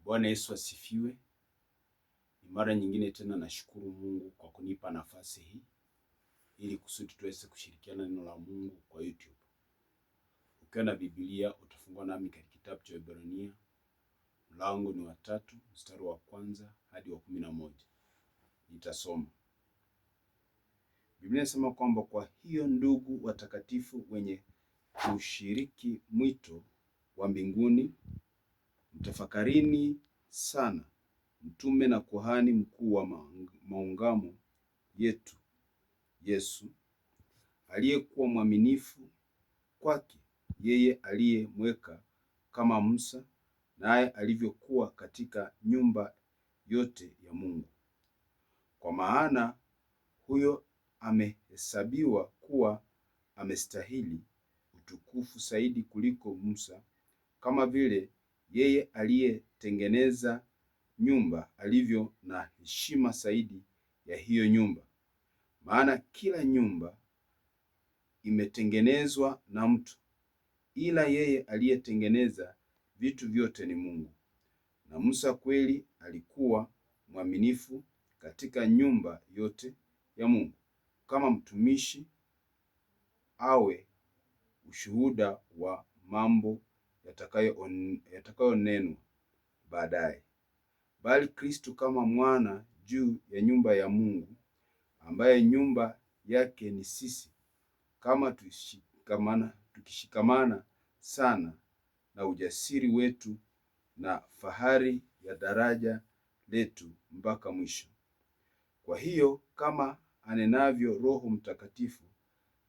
Bwana Yesu asifiwe. Ni mara nyingine tena nashukuru Mungu kwa kunipa nafasi hii ili kusudi tuweze kushirikiana neno la Mungu kwa YouTube. Ukiwa na Biblia utafungua nami katika kitabu cha Waebrania, mlango ni wa 3 mstari wa 1 hadi wa 11. Nitasoma. Biblia inasema kwamba kwa hiyo ndugu watakatifu wenye kushiriki mwito wa mbinguni, mtafakarini sana mtume na kuhani mkuu wa maungamo yetu Yesu, aliyekuwa mwaminifu kwake yeye aliyemweka kama Musa, naye alivyokuwa katika nyumba yote ya Mungu. Kwa maana huyo amehesabiwa kuwa amestahili utukufu zaidi kuliko Musa, kama vile yeye aliyetengeneza nyumba alivyo na heshima zaidi ya hiyo nyumba. Maana kila nyumba imetengenezwa na mtu, ila yeye aliyetengeneza vitu vyote ni Mungu. Na Musa kweli alikuwa mwaminifu katika nyumba yote ya Mungu, kama mtumishi awe ushuhuda wa mambo yatakayonenwa baadaye. Bali Kristo kama mwana juu ya nyumba ya Mungu, ambaye nyumba yake ni sisi, kama tukishikamana sana na ujasiri wetu na fahari ya daraja letu mpaka mwisho. Kwa hiyo kama anenavyo Roho Mtakatifu,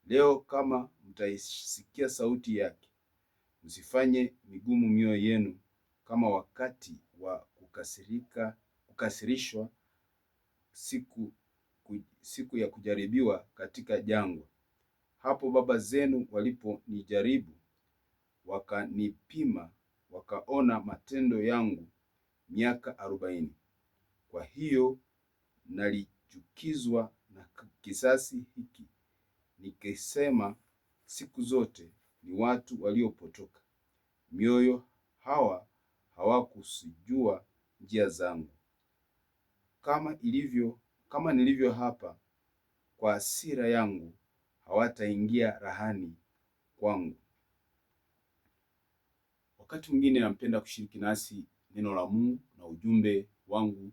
leo kama mtaisikia sauti yake, msifanye migumu mioyo yenu kama wakati wa kukasirishwa siku ya kujaribiwa katika jangwa, hapo baba zenu waliponijaribu, wakanipima, wakaona matendo yangu miaka 40. Kwa hiyo nalichukizwa na kisasi hiki, nikisema siku zote ni watu waliopotoka mioyo, hawa hawakuzijua njia zangu. Kama nilivyo hapa, kwa hasira yangu hawataingia rahani kwangu. Wakati mwingine nampenda kushiriki nasi neno la Mungu, na ujumbe wangu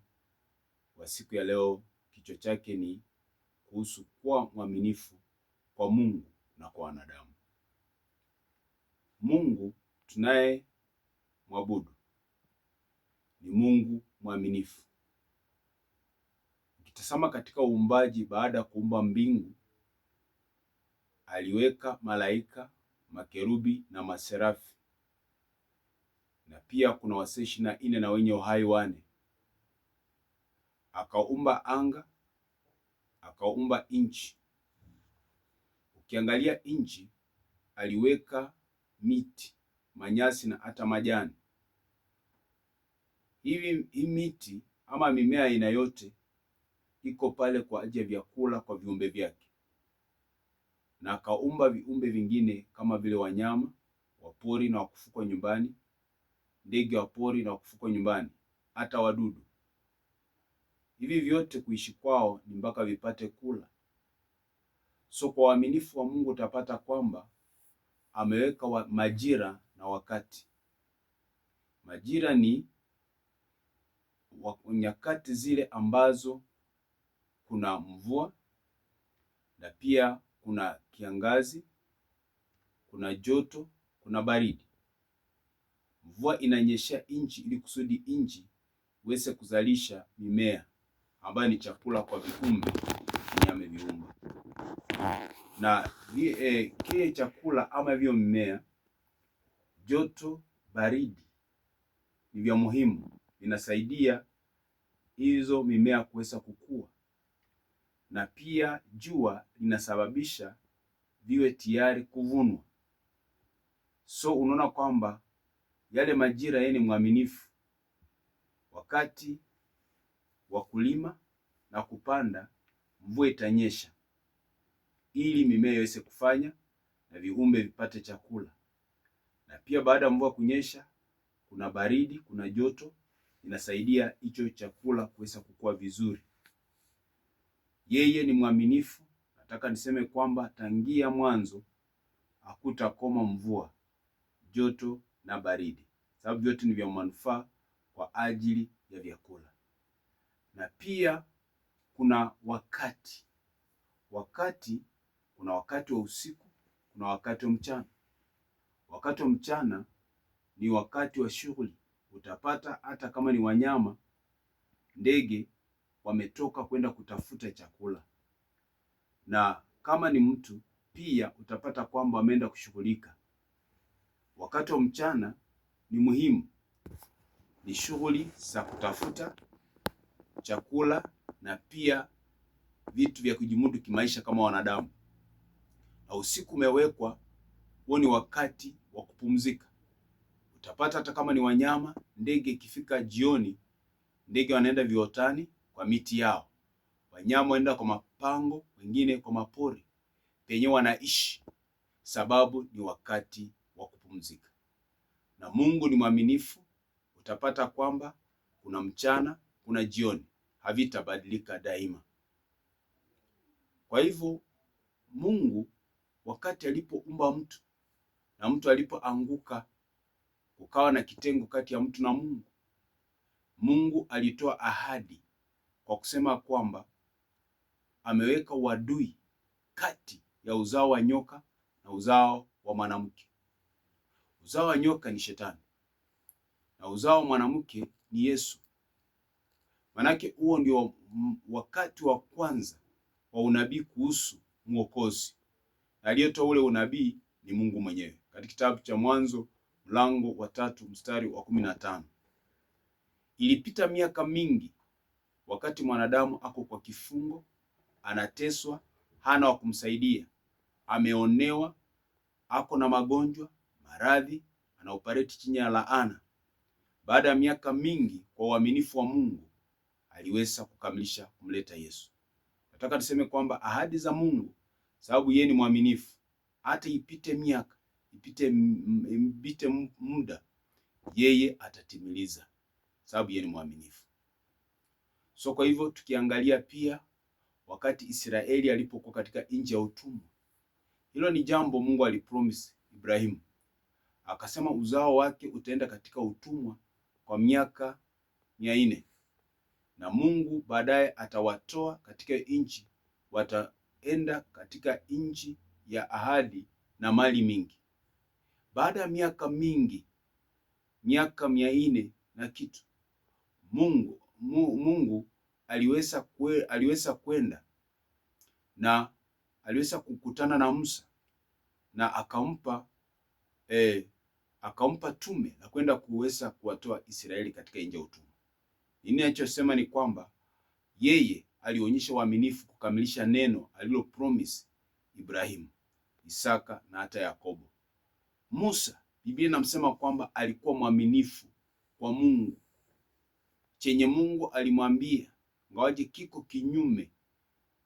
wa siku ya leo kichwa chake ni kuhusu kuwa mwaminifu kwa Mungu na kwa wanadamu. Mungu tunaye mwabudu ni Mungu mwaminifu. Ukitazama katika uumbaji, baada ya kuumba mbingu, aliweka malaika, makerubi na maserafi, na pia kuna wasee 24 na wenye uhai 4. Akaumba anga, akaumba nchi. Ukiangalia nchi, aliweka miti, manyasi na hata majani. Hii miti ama mimea aina yote iko pale kwa ajili ya vyakula kwa viumbe vyake. Na akaumba viumbe vingine kama vile wanyama wa pori na wakufugwa nyumbani, ndege wa pori na wakufugwa nyumbani, hata wadudu. Hivi vyote kuishi kwao ni mpaka vipate kula. So kwa uaminifu wa Mungu utapata kwamba ameweka majira na wakati. Majira ni nyakati zile ambazo kuna mvua, na pia kuna kiangazi, kuna joto, kuna baridi. Mvua inanyesha nchi ili kusudi nchi iweze kuzalisha mimea ambayo ni chakula kwa viumbe yenye ameviumba. Na kile chakula ama hivyo mimea, joto, baridi ni vya muhimu, inasaidia hizo mimea kuweza kukua. Na pia jua linasababisha viwe tayari kuvunwa. So unaona kwamba yale majira yeye ni mwaminifu. Wakati wa kulima na kupanda, mvua itanyesha ili mimea iweze kufanya na viumbe vipate chakula. Na pia baada ya mvua kunyesha, kuna baridi, kuna joto, inasaidia hicho chakula kuweza kukua vizuri. Yeye ni mwaminifu. Nataka niseme kwamba tangia mwanzo hakutakoma mvua, joto na baridi, sababu vyote ni vya manufaa kwa ajili ya vyakula. Na pia kuna wakati, kuna wakati wa usiku, kuna wakati wa mchana. Wakati wa mchana ni wakati wa shughuli. Utapata hata kama ni wanyama, ndege wametoka kwenda kutafuta chakula, na kama ni mtu pia utapata kwamba wameenda kushughulika. Wakati wa mchana ni muhimu, ni shughuli za kutafuta chakula na pia vitu vya kujimudu kimaisha kama wanadamu. Na usiku umewekwa, huo ni wakati wa kupumzika. Utapata hata kama ni wanyama, ndege, ikifika jioni, ndege wanaenda viotani kwa miti yao, wanyama wanaenda kwa mapango, wengine kwa mapori penye wanaishi, sababu ni wakati wa kupumzika. Na Mungu ni mwaminifu. Utapata kwamba kuna mchana, kuna jioni, havitabadilika daima. Kwa hivyo Mungu wakati alipoumba mtu na mtu alipoanguka, kukawa na kitengo kati ya mtu na Mungu. Mungu alitoa ahadi kwa kusema kwamba ameweka uadui kati ya uzao wa nyoka na uzao wa mwanamke. Uzao wa nyoka ni Shetani na uzao wa mwanamke ni Yesu. Manake huo ndio wakati wa kwanza wa unabii kuhusu Mwokozi. Aliyetoa ule unabii ni Mungu mwenyewe. Katika kitabu cha Mwanzo mlango wa 3 mstari wa 15. Ilipita miaka mingi wakati mwanadamu ako kwa kifungo, anateswa, hana wa kumsaidia, ameonewa, ako na magonjwa, maradhi, anaoperate chini ya laana. Baada ya miaka mingi, kwa uaminifu wa Mungu aliweza kukamilisha kumleta Yesu. Nataka tuseme kwamba ahadi za Mungu, sababu yeye ni mwaminifu, hata ipite miaka, ipite muda, yeye atatimiliza, sababu yeye ni mwaminifu. So kwa hivyo tukiangalia pia wakati Israeli alipokuwa katika nchi ya utumwa, hilo ni jambo Mungu alipromise Ibrahimu. Akasema uzao wake utaenda katika utumwa kwa miaka 400. Na Mungu baadaye atawatoa katika nchi, wataenda katika nchi ya ahadi na mali mingi. Baada ya miaka mingi, miaka 400 na kitu, Mungu aliweza kwenda na aliweza kukutana na Musa na akampa tume na kwenda kuweza kuwatoa Israeli katika nchi ya utumwa. Nini anachosema ni kwamba yeye alionyesha uaminifu kukamilisha neno alilo promise Ibrahimu, Isaka na hata Yakobo. Musa, Biblia inamsema kwamba alikuwa mwaminifu kwa Mungu. Chenye Mungu alimwambia, ngawaje kiko kinyume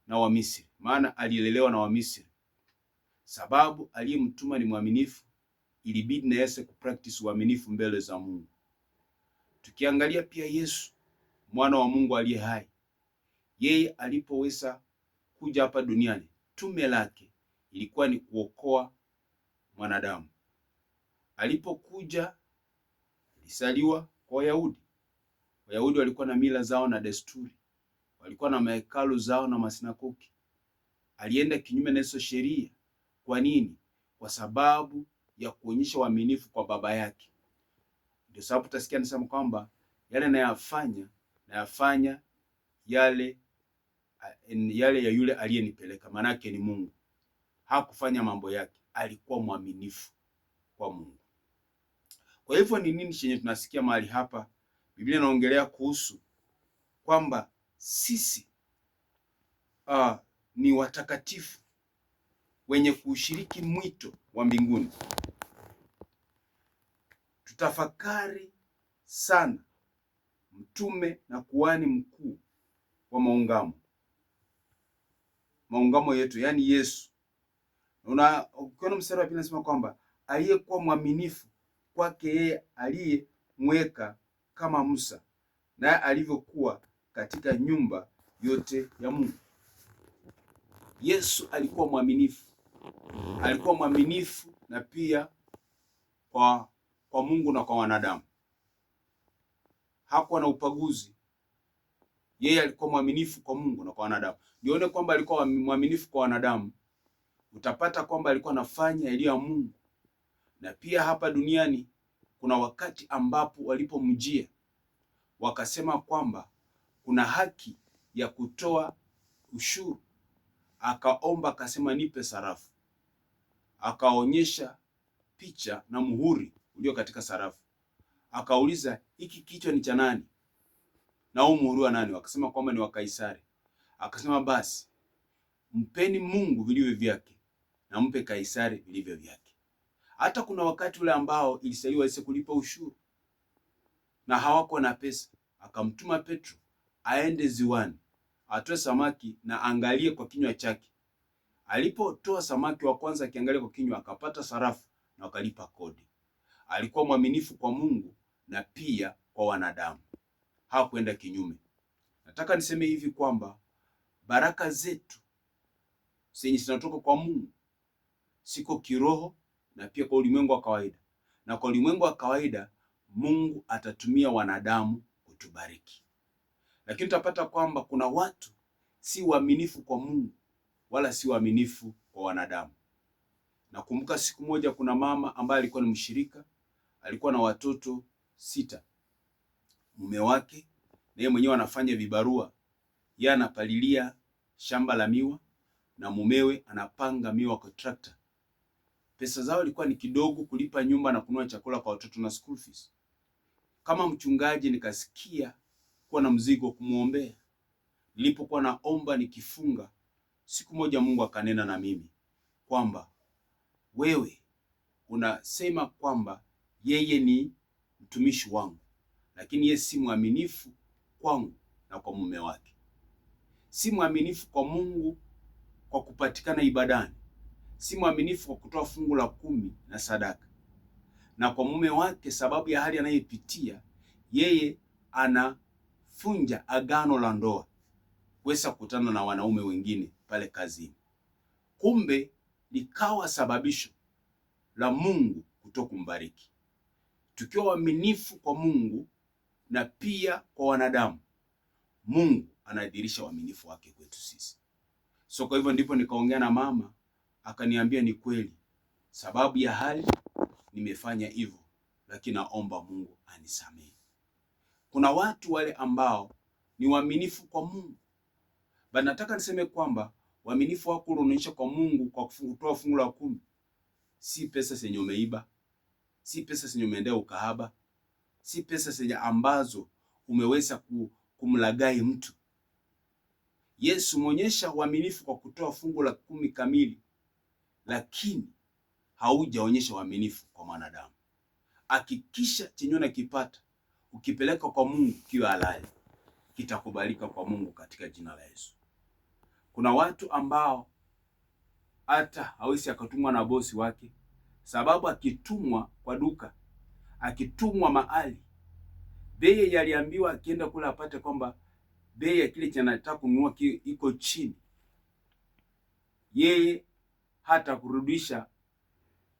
na Wamisri, maana alilelewa na Wamisri, sababu aliyemtuma ni mwaminifu, ilibidi na yeye kupractice uaminifu mbele za Mungu. Tukiangalia pia Yesu, mwana wa Mungu aliye hai, yeye alipoweza kuja hapa duniani, tume lake ilikuwa ni kuokoa mwanadamu. Alipokuja alisaliwa kwa Wayahudi. Wayahudi walikuwa na mila zao na desturi, walikuwa na mahekalu zao na masinagogi. Alienda kinyume na hizo sheria. Kwa nini? Kwa sababu ya kuonyesha uaminifu kwa baba yake. Ndio sababu tutasikia anasema kwamba yale nayafanya yale ya yule aliyenipeleka, maana yake ni Mungu. Hakufanya mambo yake, alikuwa mwaminifu kwa Mungu. Kwa hivyo ni nini chenye tunasikia mahali hapa? Biblia inaongelea kuhusu kwamba sisi ni watakatifu wenye kushiriki mwito wa mbinguni. Tutafakari sana mtume na kuhani mkuu wa maungamo yetu, yani Yesu. Ukiona mstari wa pili nasema kwamba aliyekuwa mwaminifu kwake yeye aliyemweka kama Musa naye alivyokuwa katika nyumba yote ya Mungu. Yesu alikuwa mwaminifu. Alikuwa mwaminifu na pia kwa Mungu na kwa wanadamu. Hakuwa na upaguzi. Yeye alikuwa mwaminifu kwa Mungu na kwa wanadamu. Nione kwamba alikuwa mwaminifu kwa wanadamu, utapata kwamba alikuwa anafanya yaliyo ya Mungu. Na pia hapa duniani kuna wakati ambapo walipomjia wakasema kwamba kuna haki ya kutoa ushuru, akaomba akasema, nipe sarafu. Akaonyesha picha na muhuri ulio katika sarafu, akauliza, hiki kichwa ni cha nani na huu muhuri wa nani? Wakasema kwamba ni wa Kaisari. Akasema, basi mpeni Mungu vilivyo vyake na mpe Kaisari vilivyo vyake. Hata kuna wakati ule ambao ilistahili waweze kulipa ushuru na hawako na pesa, akamtuma Petro aende ziwani atoe samaki na angalie kwa kinywa chake. Alipotoa samaki wa kwanza akiangalia kwa kinywa, akapata sarafu na wakalipa kodi. Alikuwa mwaminifu kwa Mungu na pia kwa wanadamu, hakwenda kinyume. Nataka niseme hivi kwamba baraka zetu zenye zinatoka kwa Mungu siko kiroho na pia kwa ulimwengu wa kawaida. Na kwa ulimwengu wa kawaida Mungu atatumia wanadamu kutubariki, lakini utapata kwamba kuna watu si waaminifu kwa Mungu wala si waaminifu kwa wanadamu. Nakumbuka siku moja kuna mama ambaye alikuwa ni mshirika, alikuwa na watoto 6. Mume wake na yeye mwenyewe anafanya vibarua, yeye anapalilia shamba la miwa na mumewe anapanga miwa kwa trakta. Pesa zao ilikuwa ni kidogo kulipa nyumba na kununua chakula kwa watoto na school fees. Kama mchungaji nikasikia kuwa na mzigo kumuombea. Nilipokuwa naomba nikifunga, siku moja Mungu akanena na mimi kwamba wewe unasema kwamba yeye ni mtumishi wangu, lakini yeye si mwaminifu kwangu na kwa mume wake. Si mwaminifu kwa Mungu kwa kupatikana ibadani. Si mwaminifu kwa kutoa fungu la 10 na sadaka. Na kwa mume wake, sababu ya hali anayopitia, yeye anafunja agano la ndoa, kuweza kukutana na wanaume wengine pale kazini. Kumbe likawa sababisho la Mungu kutokumbariki. Tukiwa waaminifu kwa Mungu na pia kwa wanadamu, Mungu anadhihirisha uaminifu wake kwetu sisi. So kwa hivyo ndipo nikaongea na mama, akaniambia ni kweli, sababu ya hali nimefanya hivyo, lakini naomba Mungu anisamehe. Kuna watu wale ambao ni waaminifu kwa Mungu. Bali nataka niseme kwamba uaminifu wako unaonyesha kwa Mungu kwa kutoa fungu la 10. Si pesa zenye umeiba, si pesa zenye umeendea ukahaba, si pesa zenye ambazo umeweza kumlagai mtu. Yesu muonyesha uaminifu kwa kutoa fungu la 10 kamili, lakini haujaonyesha uaminifu kwa mwanadamu. Hakikisha chenye unakipata ukipeleka kwa Mungu kiwa halali, kitakubalika kwa Mungu katika jina la Yesu. Kuna watu ambao hata hawezi akatumwa na bosi wake, sababu akitumwa kwa duka, akitumwa mahali, bei yaliambiwa akienda kula apate kwamba bei ya kile anataka kununua iko chini, yeye hata kurudisha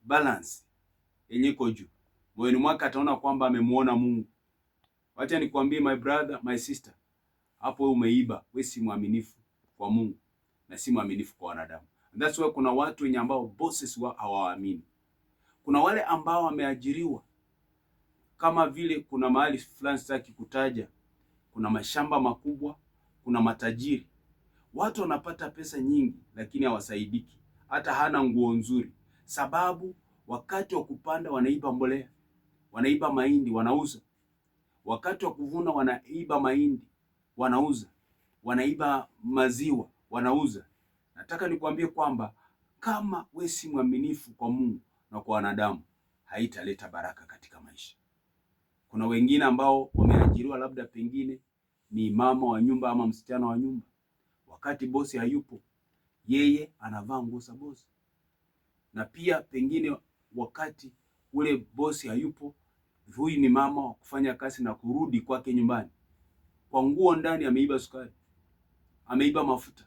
balance yenye iko juu, moyoni mwake ataona kwamba amemuona Mungu. Wacha nikwambie my brother, my sister, hapo wewe umeiba. Wewe si mwaminifu kwa Mungu na si mwaminifu kwa wanadamu. And that's why kuna watu wenye ambao bosses hawaamini. Kuna wale ambao wameajiriwa, kama vile kuna mahali fulani sitaki kutaja, kuna mashamba makubwa, kuna matajiri. Watu wanapata pesa nyingi lakini hawasaidiki. Hata hana nguo nzuri, sababu wakati wa kupanda wanaiba mbolea, wanaiba mahindi wanauza. Wakati wa kuvuna wanaiba mahindi wanauza, wanaiba maziwa wanauza. Nataka nikwambie kwamba kama wewe si mwaminifu kwa Mungu na kwa wanadamu, haitaleta baraka katika maisha. Kuna wengine ambao wameajiriwa, labda pengine ni mama wa nyumba ama msichana wa nyumba. Wakati bosi hayupo, yeye anavaa nguo za bosi. Na pia pengine wakati ule bosi hayupo, huyu ni mama wa kufanya kazi na kurudi kwake nyumbani, kwa nguo ndani ameiba sukari, ameiba mafuta.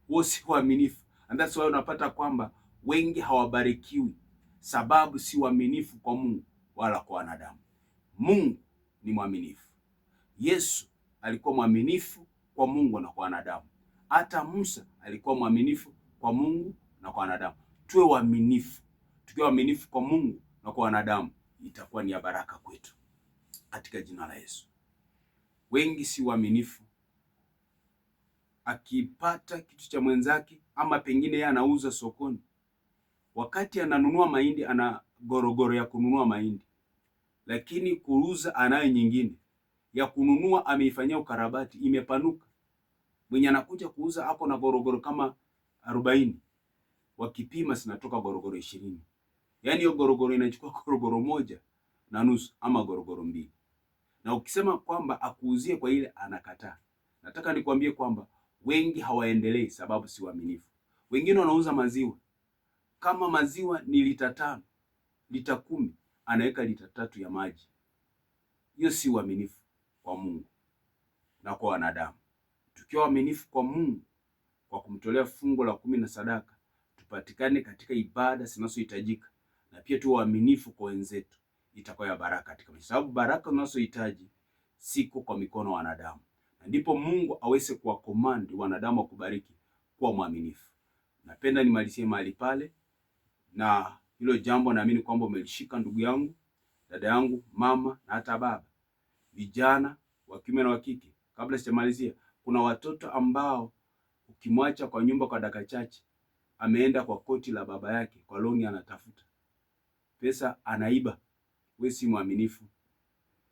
Huo si uaminifu. And that's why unapata kwamba wengi hawabarikiwi, sababu si uaminifu kwa Mungu wala kwa wanadamu. Mungu ni mwaminifu. Yesu alikuwa mwaminifu kwa Mungu na kwa wanadamu. Hata Musa alikuwa mwaminifu kwa Mungu na kwa wanadamu. Tuwe waaminifu. Tukiwa waaminifu kwa Mungu na kwa wanadamu, itakuwa ni ya baraka kwetu katika jina la Yesu. Wengi si waaminifu. Akipata kitu cha mwenzake, ama pengine yeye anauza sokoni, wakati ananunua mahindi ana gorogoro ya kununua mahindi, lakini kuuza anayo nyingine ya kununua, ameifanyia ukarabati, imepanuka. Mwenye anakuja kuuza hapo na gorogoro kama 40, wakipima zinatoka gorogoro 20. Yaani hiyo gorogoro inachukua gorogoro 1.5 ama gorogoro 2. Na ukisema kwamba akuuzie kwa ile, anakataa. Nataka nikwambie kwamba wengi hawaendelei sababu si waaminifu. Wengine wanauza maziwa. Kama maziwa ni lita 5, lita 10, anaweka lita 3 ya maji. Hiyo si uaminifu kwa Mungu na kwa wanadamu. Tukiwa waaminifu kwa Mungu kwa kumtolea fungu la 10 na sadaka, tupatikane katika ibada zinazohitajika, na pia tuwe waaminifu kwa wenzetu, itakuwa ya baraka katika maisha. Sababu baraka tunazohitaji siko kwa mikono ya wanadamu. Na ndipo Mungu aweze kuwakomandi wanadamu wa kubariki kuwa mwaminifu. Napenda nimalizie mahali pale, na hilo jambo naamini kwamba umelishika ndugu yangu, dada yangu, mama na hata baba, vijana wa kiume na wa kike. Kabla sijamalizia, kuna watoto ambao ukimwacha kwa nyumba kwa dakika chache, ameenda kwa koti la baba yake, kwa longi anatafuta pesa, anaiba. Wewe si mwaminifu.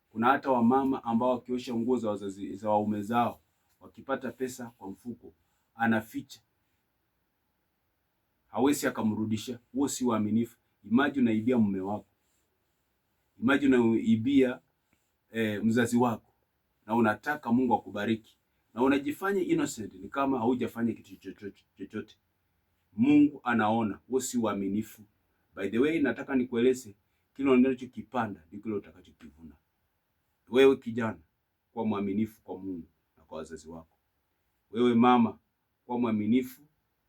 Kuna hata wamama ambao wakiosha nguo za wazazi za waume zao, wakipata pesa kwa mfuko, anaficha, hawezi akamrudisha. Huo si uaminifu. Imagine unaibia mume wako, imagine unaibia mzazi wako, na unataka Mungu akubariki, na unajifanya innocent, ni kama haujafanya kitu chochote. Mungu anaona. Huo si uaminifu. By the way, nataka nikueleze, kile unachokipanda ndio kile utakachokivuna. Wewe kijana, kuwa mwaminifu kwa Mungu na kwa wazazi wako. Wewe mama, kuwa mwaminifu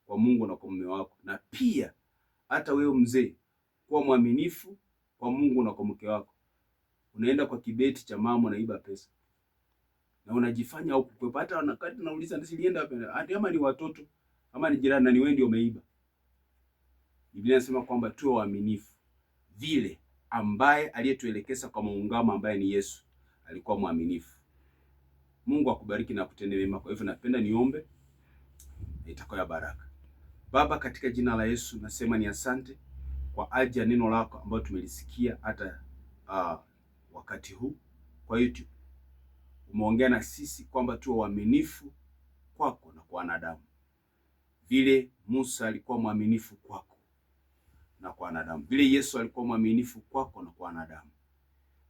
kwa Mungu na kwa mume wako. Na pia hata wewe mzee, kuwa mwaminifu kwa Mungu na kwa mke wako. Unaenda kwa kibeti cha mama, unaiba pesa, na unajifanya au kukwepa. Hata wakati nauliza nilienda wapi, hata kama ni watoto ama ni jirani, na ni wewe ndio umeiba. Biblia inasema kwamba tuwe waaminifu vile ambaye aliyetuelekeza kwa maungamo, ambaye ni Yesu, alikuwa mwaminifu. Mungu akubariki na kutende mema. Kwa hivyo napenda niombe, itakuwa ya baraka. Baba, katika jina la Yesu nasema ni asante kwa ajili ya neno lako ambalo tumelisikia hata wakati huu kwa YouTube. Umeongea na sisi kwamba tuwe waaminifu kwako na kwa wanadamu, vile Musa alikuwa mwaminifu kwako na kwa wanadamu, vile Yesu alikuwa mwaminifu kwako na kwa wanadamu.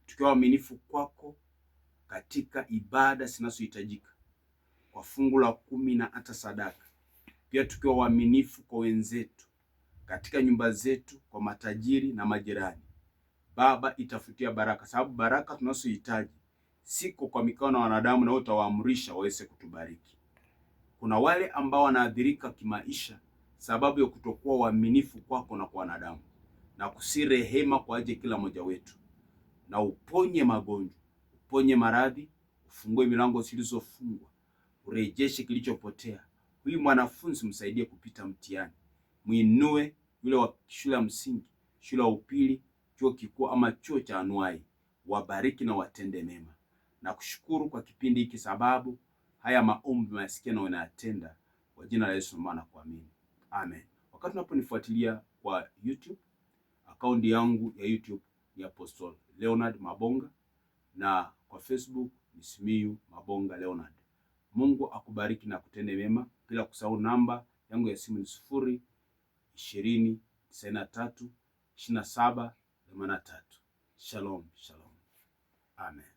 Tukiwa waaminifu kwako katika ibada zinazohitajika, kwa fungu la 10 na hata sadaka, pia tukiwa waaminifu kwa wenzetu, katika nyumba zetu, kwa matajiri na majirani, Baba, itafutia baraka, sababu baraka tunazohitaji siko kwa mikono ya wanadamu, na utawaamrisha waweze kutubariki. Kuna wale ambao wanaathirika kimaisha sababu ya kutokuwa waaminifu kwako na kwa wanadamu, na kusi rehema kwa ajili kila mmoja wetu, na uponye magonjwa, uponye maradhi, ufungue milango zilizofungwa, urejeshe kilichopotea. Huyu mwanafunzi msaidie kupita mtihani, muinue yule wa shule ya msingi, shule ya upili, chuo kikuu ama chuo cha anuai. Wabariki na watende mema. Na kushukuru kwa kipindi hiki, sababu haya maombi masikia na unayatenda, kwa jina la Yesu maana kuamini. Amen. Wakati unaponifuatilia kwa YouTube, akaunti yangu ya YouTube ni Apostle Leonard Mabonga, na kwa Facebook ni Simiyu Mabonga Leonard. Mungu akubariki na kutende mema. Bila kusahau namba yangu ya simu ni 020932783. Shalom, shalom. Amen.